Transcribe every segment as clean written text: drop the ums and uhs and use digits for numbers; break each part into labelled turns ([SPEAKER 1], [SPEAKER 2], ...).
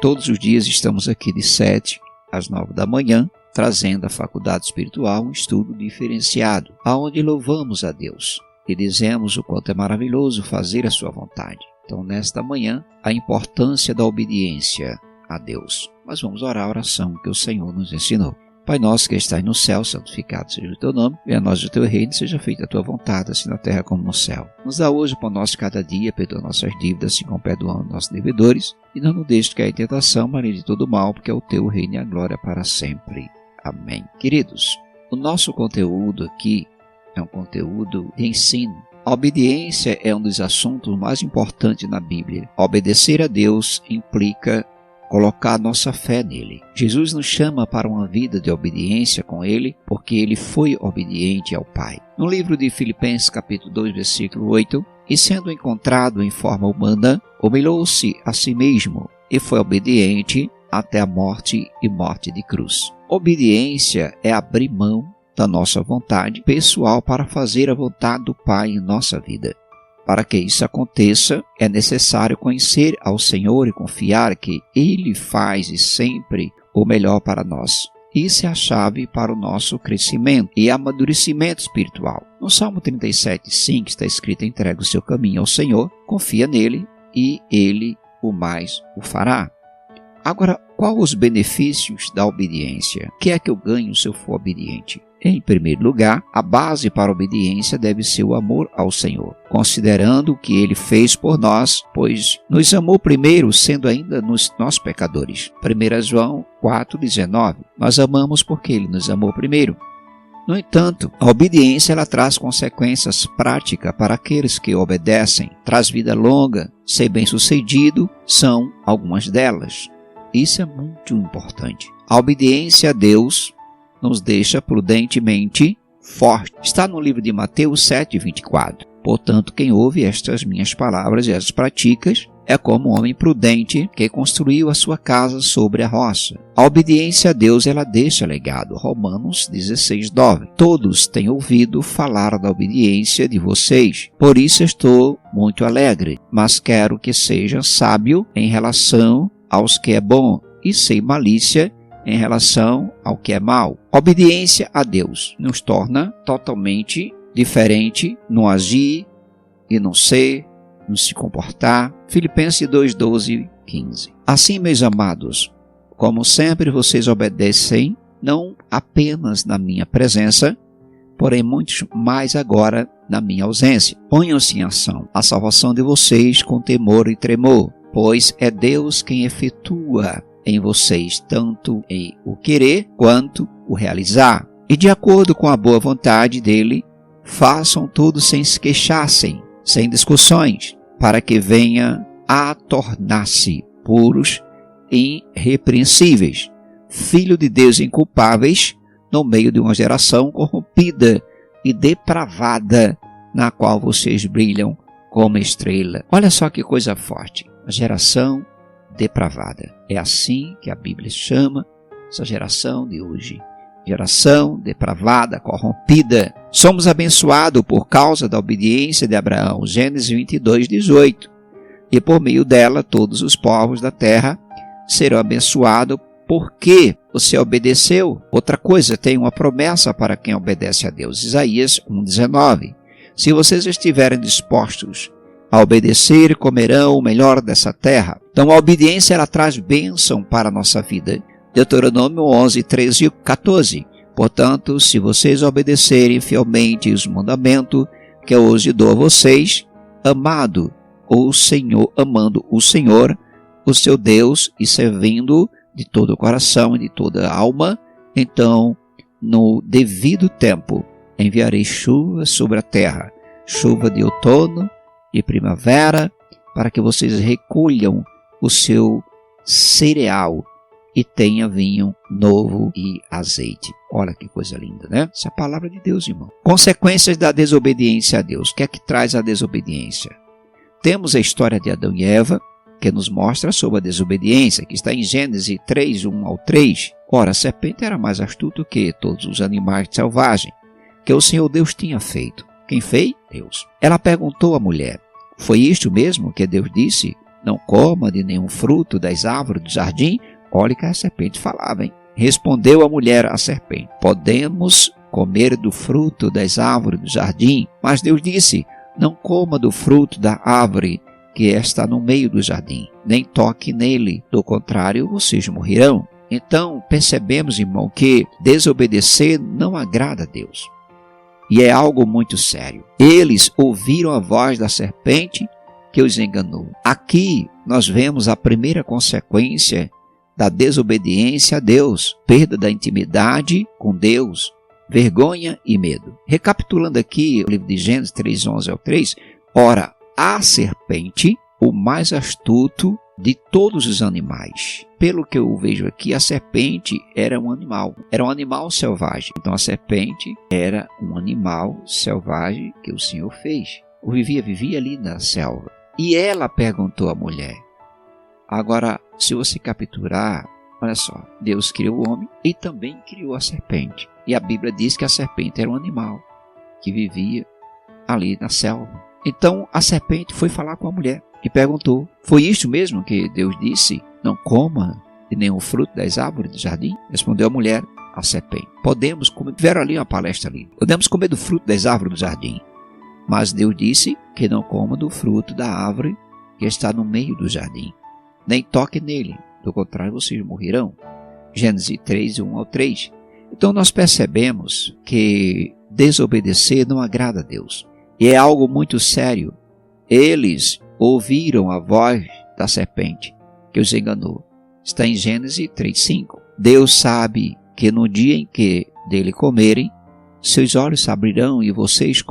[SPEAKER 1] Todos os dias estamos aqui de 7 às 9 da manhã, trazendo à Faculdade Espiritual um estudo diferenciado, aonde louvamos a Deus e dizemos o quanto é maravilhoso fazer a sua vontade. Então, nesta manhã, a importância da obediência a Deus. Mas vamos orar a oração que o Senhor nos ensinou. Pai nosso que estás no céu, santificado seja o teu nome, venha a nós o teu reino, seja feita a tua vontade, assim na terra como no céu. Nos dá hoje o pão nosso cada dia, perdoa nossas dívidas, assim como perdoamos nossos devedores, e não nos deixes cair em tentação, mas livra de todo mal, porque é o teu reino e a glória para sempre. Amém. Queridos, o nosso conteúdo aqui é um conteúdo de ensino. A obediência é um dos assuntos mais importantes na Bíblia. Obedecer a Deus implica colocar nossa fé nele. Jesus nos chama para uma vida de obediência com ele, porque ele foi obediente ao Pai. No livro de Filipenses, capítulo 2, versículo 8, e sendo encontrado em forma humana, humilhou-se a si mesmo e foi obediente até a morte e morte de cruz. Obediência é abrir mão da nossa vontade pessoal para fazer a vontade do Pai em nossa vida. Para que isso aconteça, é necessário conhecer ao Senhor e confiar que Ele faz sempre o melhor para nós. Isso é a chave para o nosso crescimento e amadurecimento espiritual. No Salmo 37:5 está escrito: entrega o seu caminho ao Senhor, confia nele e Ele o mais o fará. Agora, quais os benefícios da obediência? O que é que eu ganho se eu for obediente? Em primeiro lugar, a base para a obediência deve ser o amor ao Senhor, considerando o que Ele fez por nós, pois nos amou primeiro, sendo ainda nós pecadores. 1 João 4,19. Nós amamos porque Ele nos amou primeiro. No entanto, a obediência ela traz consequências práticas para aqueles que obedecem. Traz vida longa, ser bem-sucedido, são algumas delas. Isso é muito importante. A obediência a Deus nos deixa prudentemente forte. Está no livro de Mateus 7:24. Portanto, quem ouve estas minhas palavras e as pratica é como um homem prudente que construiu a sua casa sobre a rocha. A obediência a Deus ela deixa legado. Romanos 16:9. Todos têm ouvido falar da obediência de vocês. Por isso estou muito alegre, mas quero que seja sábio em relação aos que é bom e sem malícia em relação ao que é mal. Obediência a Deus nos torna totalmente diferente no agir e no ser, no se comportar. Filipenses 2:12-15. Assim, meus amados, como sempre vocês obedecem, não apenas na minha presença, porém muitos mais agora na minha ausência. Ponham-se em ação a salvação de vocês com temor e tremor, pois é Deus quem efetua em vocês tanto em o querer quanto o realizar. E de acordo com a boa vontade dele, façam tudo sem se queixassem, sem discussões, para que venha a tornar-se puros e irrepreensíveis, filho de Deus inculpáveis, no meio de uma geração corrompida e depravada, na qual vocês brilham como estrela. Olha só que coisa forte. A geração depravada. É assim que a Bíblia chama essa geração de hoje. Geração depravada, corrompida. Somos abençoados por causa da obediência de Abraão. Gênesis 22:18. E por meio dela, todos os povos da terra serão abençoados porque você obedeceu. Outra coisa, tem uma promessa para quem obedece a Deus. Isaías 1:19. Se vocês estiverem dispostos a obedecer, comerão o melhor dessa terra. Então a obediência ela traz bênção para a nossa vida. Deuteronômio 11:13-14. Portanto, se vocês obedecerem fielmente os mandamentos que eu hoje dou a vocês, amando o Senhor, o seu Deus, e servindo de todo o coração e de toda a alma, então, no devido tempo, enviarei chuva sobre a terra, chuva de outono e primavera, para que vocês recolham o seu cereal e tenha vinho novo e azeite. Olha que coisa linda, né? Essa é a palavra de Deus, irmão. Consequências da desobediência a Deus. O que é que traz a desobediência? Temos a história de Adão e Eva, que nos mostra sobre a desobediência, que está em Gênesis 3:1-3. Ora, a serpente era mais astuta que todos os animais selvagens que o Senhor Deus tinha feito. Quem fez? Deus. Ela perguntou à mulher: foi isto mesmo que Deus disse? não coma de nenhum fruto das árvores do jardim? Olha que a serpente falava, hein? Respondeu a mulher à serpente: podemos comer do fruto das árvores do jardim? Mas Deus disse: não coma do fruto da árvore que está no meio do jardim, nem toque nele, do contrário vocês morrerão. Então percebemos, irmão, que desobedecer não agrada a Deus. E é algo muito sério. Eles ouviram a voz da serpente que os enganou. Aqui nós vemos a primeira consequência da desobediência a Deus: perda da intimidade com Deus, vergonha e medo. Recapitulando aqui o livro de Gênesis 3:11-3, ora, a serpente, o mais astuto de todos os animais. Pelo que eu vejo aqui, a serpente era um animal selvagem. Então a serpente era um animal selvagem que o Senhor fez. Vivia ali na selva. E ela perguntou à mulher. Agora, se você capturar, olha só, Deus criou o homem e também criou a serpente. E a Bíblia diz que a serpente era um animal que vivia ali na selva. Então a serpente foi falar com a mulher e perguntou: foi isto mesmo que Deus disse? Não coma de nenhum fruto das árvores do jardim? Respondeu a mulher à serpente: podemos comer. Tiveram ali uma palestra ali. Podemos comer do fruto das árvores do jardim. Mas Deus disse que não coma do fruto da árvore que está no meio do jardim, nem toque nele, do contrário vocês morrerão. Gênesis 3:1-3. Então nós percebemos que desobedecer não agrada a Deus. E é algo muito sério. Eles ouviram a voz da serpente que os enganou. Está em Gênesis 3:5. Deus sabe que no dia em que dele comerem, seus olhos se abrirão e vocês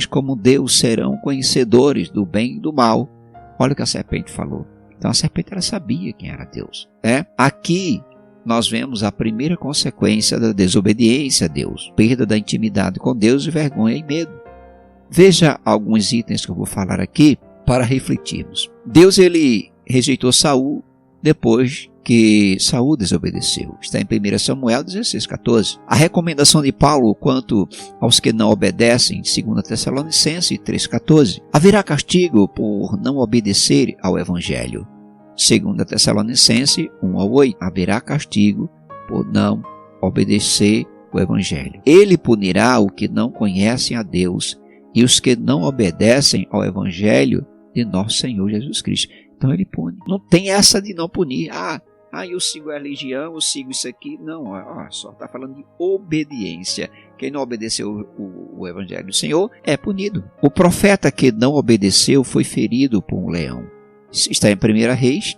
[SPEAKER 1] como Deus serão conhecedores do bem e do mal. Olha o que a serpente falou. Então a serpente ela sabia quem era Deus. Aqui nós vemos a primeira consequência da desobediência a Deus: perda da intimidade com Deus e vergonha e medo. Veja alguns itens que eu vou falar aqui para refletirmos. Deus ele rejeitou Saul depois que Saul desobedeceu. Está em 1 Samuel 16:14. A recomendação de Paulo quanto aos que não obedecem, 2 Tessalonicenses 3:14. Haverá castigo por não obedecer ao Evangelho. 2 Tessalonicenses 1:8. Haverá castigo por não obedecer ao Evangelho. Ele punirá o que não conhecem a Deus e os que não obedecem ao Evangelho de nosso Senhor Jesus Cristo. Então ele pune. Não tem essa de não punir. Eu sigo a religião, eu sigo isso aqui. Não, só está falando de obediência. Quem não obedeceu o Evangelho do Senhor é punido. O profeta que não obedeceu foi ferido por um leão. Está em 1 Reis,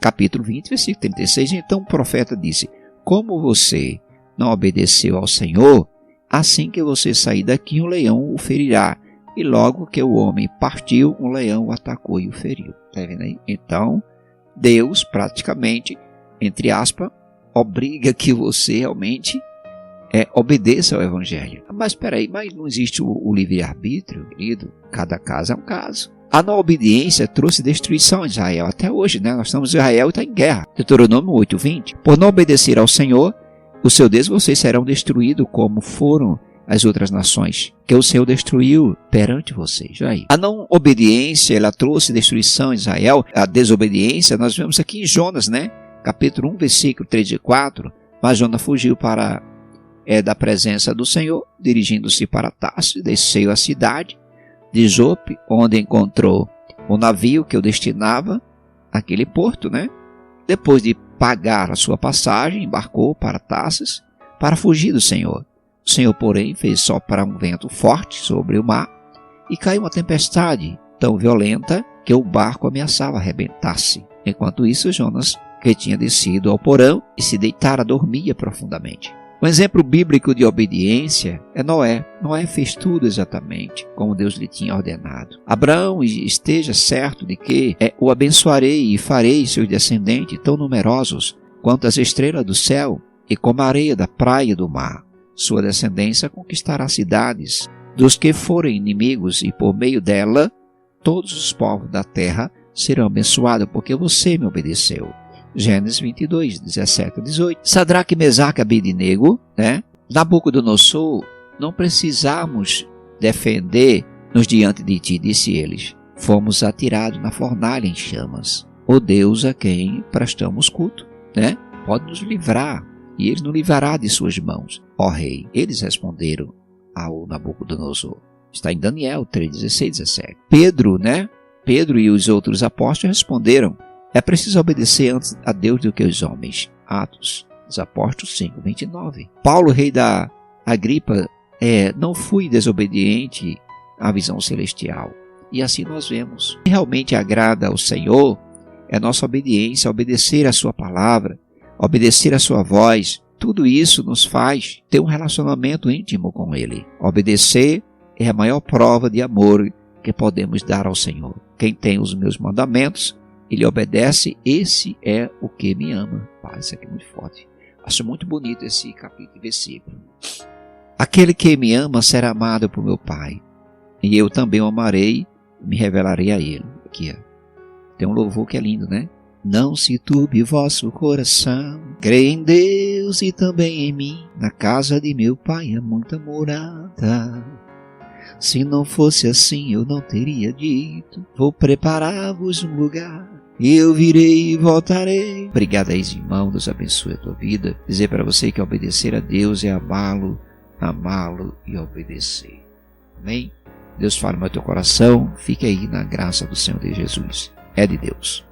[SPEAKER 1] capítulo 20, versículo 36. Então o profeta disse: como você não obedeceu ao Senhor, assim que você sair daqui, um leão o ferirá. E logo que o homem partiu, um leão o atacou e o feriu. Está vendo aí? Então, Deus praticamente, entre aspas, obriga que você realmente obedeça ao Evangelho. Mas espera aí, mas não existe o livre-arbítrio, querido? Cada caso é um caso. A não obediência trouxe destruição a Israel. Até hoje, né? Nós estamos em Israel e está em guerra. Deuteronômio 8:20. Por não obedecer ao Senhor, o seu Deus, vocês serão destruídos como foram as outras nações, que o Senhor destruiu perante vocês. Aí. A não obediência, ela trouxe destruição a Israel. A desobediência, nós vemos aqui em Jonas, né? Capítulo 1, versículo 3 e 4. Mas Jonas fugiu da presença do Senhor, dirigindo-se para Tarso, desceu a cidade de Jope, onde encontrou o navio que o destinava àquele porto, né? Depois de pagar a sua passagem, embarcou para Tarsis para fugir do Senhor. O Senhor, porém, fez soprar um vento forte sobre o mar e caiu uma tempestade tão violenta que o barco ameaçava arrebentar-se. Enquanto isso, Jonas, que tinha descido ao porão e se deitara, dormia profundamente. Um exemplo bíblico de obediência é Noé. Noé fez tudo exatamente como Deus lhe tinha ordenado. Abraão, esteja certo de que o abençoarei e farei seus descendentes tão numerosos quanto as estrelas do céu e como a areia da praia e do mar. Sua descendência conquistará cidades dos que forem inimigos, e por meio dela todos os povos da terra serão abençoados, porque você me obedeceu. Gênesis 22, 17 a 18. Sadraque, Mesaque e Abednego, Nabucodonosor, não precisamos defender-nos diante de ti, disse eles. fomos atirados na fornalha em chamas. O Deus a quem prestamos culto, né? Pode nos livrar, e ele nos livrará de suas mãos, ó rei. Eles responderam ao Nabucodonosor. Está em Daniel 3, 16, 17. Pedro, né? Pedro e os outros apóstolos responderam: é preciso obedecer antes a Deus do que aos homens. Atos dos Apóstolos 5, 29. Paulo, rei da Agripa, não fui desobediente à visão celestial. E assim nós vemos. O que realmente agrada ao Senhor é nossa obediência, obedecer a sua palavra, obedecer a sua voz. Tudo isso nos faz ter um relacionamento íntimo com Ele. Obedecer é a maior prova de amor que podemos dar ao Senhor. Quem tem os meus mandamentos, ele obedece, esse é o que me ama. Isso aqui é muito forte. Acho muito bonito esse capítulo e versículo. Aquele que me ama será amado por meu Pai, e eu também o amarei e me revelarei a ele. Aqui, tem um louvor que é lindo, né? Não se turbe vosso coração, creia em Deus e também em mim. Na casa de meu Pai há muita morada. Se não fosse assim eu não teria dito, vou preparar-vos um lugar. Eu virei e voltarei. Obrigado, irmão. Deus abençoe a tua vida. Dizer para você que obedecer a Deus é amá-lo e obedecer. Amém? Deus fala no teu coração. Fique aí na graça do Senhor de Jesus. É de Deus.